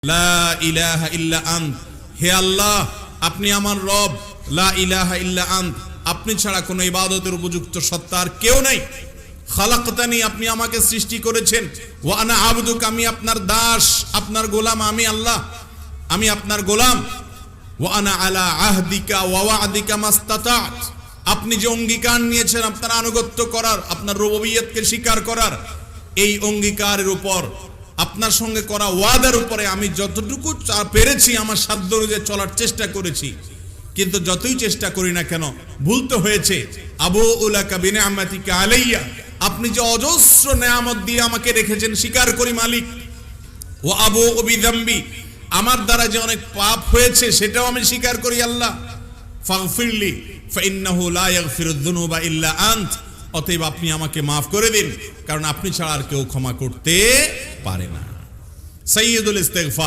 লা ইলাহা ইল্লা আন্ত, হে আল্লাহ আপনি আমার রব, লা ইলাহা ইল্লা আন্ত, আপনি ছাড়া কোনো ইবাদতের উপযুক্ত সত্তা আর কেউ নাই। খালাকতানি, আপনি আমাকে সৃষ্টি করেছেন, ওয়া আনা আবদুক, আমি আপনার দাস, আপনার গোলাম, আমি আল্লাহ, আমি আপনার গোলাম। ওয়া আনা আলা আহদিকা ওয়া ওয়া'দিকা মাস্তাতা'ত, আপনি যে অঙ্গীকার নিয়েছেন আপনার আনুগত্য করার, আপনার রুবুবিয়্যতকে স্বীকার করার, এই অঙ্গীকারের উপর, আপনার সঙ্গে করা ওয়াদার উপরে আমি যতটুকু পেরেছি আমার সাধ্য অনুযায়ী চলার চেষ্টা করেছি। কিন্তু যতই চেষ্টা করি না কেন ভুল তো হয়েছে। আবুউ লাকা বিনি'মাতিকা আলাইয়া, আপনি যে অজস্র নেয়ামত দিয়ে আমাকে রেখেছেন স্বীকার করি মালিক। ওয়া আবুউ বিযামবি, আমার দ্বারা যে অনেক পাপ হয়েছে সেটাও আমি স্বীকার করি আল্লাহ। ফাগফিরলি ফাইন্নাহু লা ইয়াগফিরুয যুনুবা ইল্লা আন্ত, অতএব আপনি আমাকে মাফ করে দিন, কারণ আপনি ছাড়া আর কেউ ক্ষমা করতে পারে না। সাইয়্যিদুল ইস্তিগফার।